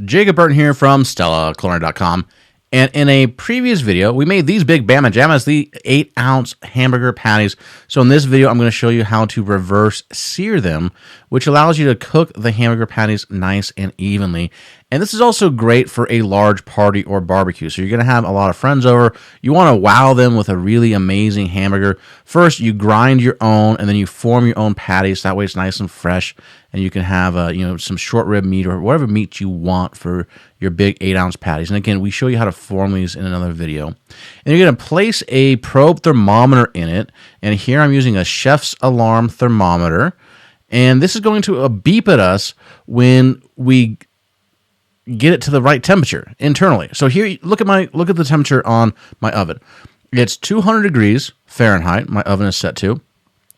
Jacob Burton here from StellaCulinary.com. And in a previous video, we made these big Bama Jammas, the 8-ounce hamburger patties. So in this video, I'm going to show you how to reverse sear them, which allows you to cook the hamburger patties nice and evenly. And this is also great for a large party or barbecue. So you're going to have a lot of friends over. You want to wow them with a really amazing hamburger. First, you grind your own, and then you form your own patties. That way it's nice and fresh, and you can have some short rib meat or whatever meat you want for your big 8-ounce patties. And again, we show you how to form these in another video. And you're going to place a probe thermometer in it. And here I'm using a ChefAlarm thermometer. And this is going to beep at us when we get it to the right temperature internally. So here, look at the temperature on my oven. It's 200 degrees Fahrenheit. My oven is set to.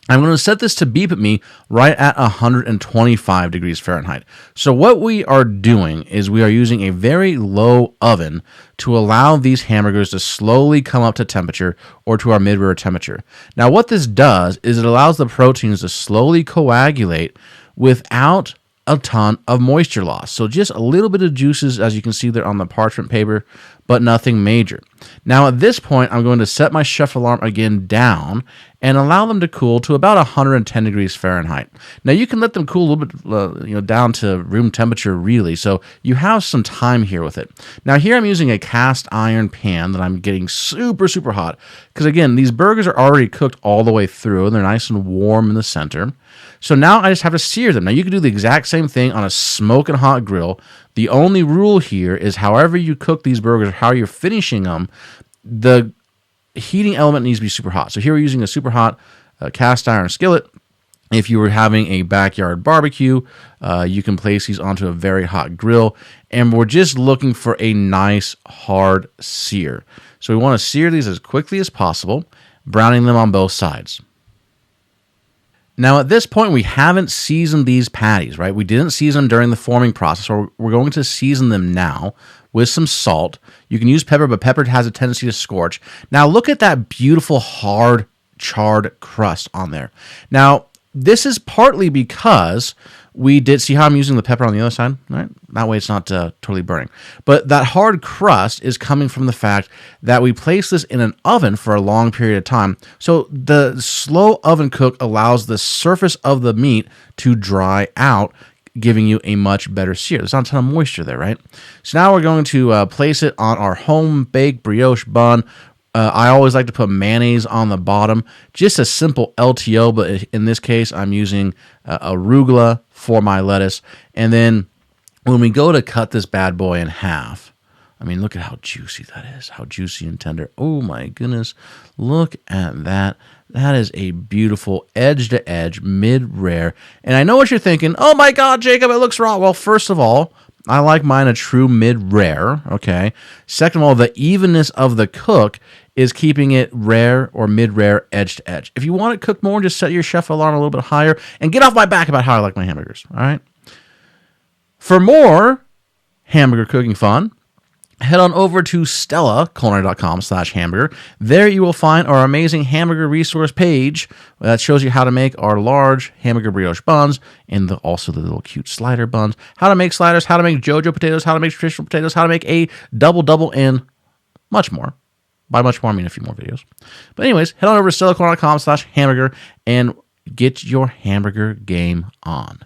I'm going to set this to beep at me right at 125 degrees Fahrenheit. So what we are doing is we are using a very low oven to allow these hamburgers to slowly come up to temperature or to our mid-rear temperature. Now what this does is it allows the proteins to slowly coagulate without a ton of moisture loss. So just a little bit of juices, as you can see there on the parchment paper, but nothing major. Now at this point, I'm going to set my ChefAlarm again down and allow them to cool to about 110 degrees Fahrenheit. Now you can let them cool a little bit, down to room temperature really. So you have some time here with it. Now here I'm using a cast iron pan that I'm getting super, super hot because again, these burgers are already cooked all the way through and they're nice and warm in the center. So now I just have to sear them. Now you can do the exact same thing on a smoking hot grill. The only rule here is however you cook these burgers or how you're finishing them, the heating element needs to be super hot. So here we're using a super hot cast iron skillet. If you were having a backyard barbecue, you can place these onto a very hot grill. And we're just looking for a nice hard sear. So we want to sear these as quickly as possible, browning them on both sides. Now, at this point, we haven't seasoned these patties, right? We didn't season them during the forming process, so we're going to season them now with some salt. You can use pepper, but pepper has a tendency to scorch. Now, look at that beautiful, hard, charred crust on there. Now, this is partly because we did see how I'm using the pepper on the other side, right? That way it's not totally burning. But that hard crust is coming from the fact that we place this in an oven for a long period of time. So the slow oven cook allows the surface of the meat to dry out, giving you a much better sear. There's not a ton of moisture there, right? So now we're going to place it on our home-baked brioche bun. I always like to put mayonnaise on the bottom, just a simple LTO, but in this case, I'm using arugula for my lettuce. And then when we go to cut this bad boy in half, I mean, look at how juicy that is, how juicy and tender. Oh my goodness, look at that. That is a beautiful edge-to-edge, mid-rare. And I know what you're thinking, oh my God, Jacob, it looks raw. Well, first of all, I like mine a true mid-rare, okay? Second of all, the evenness of the cook is keeping it rare or mid-rare edge to edge. If you want it cooked more, just set your ChefAlarm a little bit higher and get off my back about how I like my hamburgers, all right? For more hamburger cooking fun, head on over to StellaCulinary.com/hamburger. There you will find our amazing hamburger resource page that shows you how to make our large hamburger brioche buns and also the little cute slider buns, how to make sliders, how to make JoJo potatoes, how to make traditional potatoes, how to make a double, and much more. By much more, I mean a few more videos. But anyways, head on over to StellaCulinary.com/hamburger and get your hamburger game on.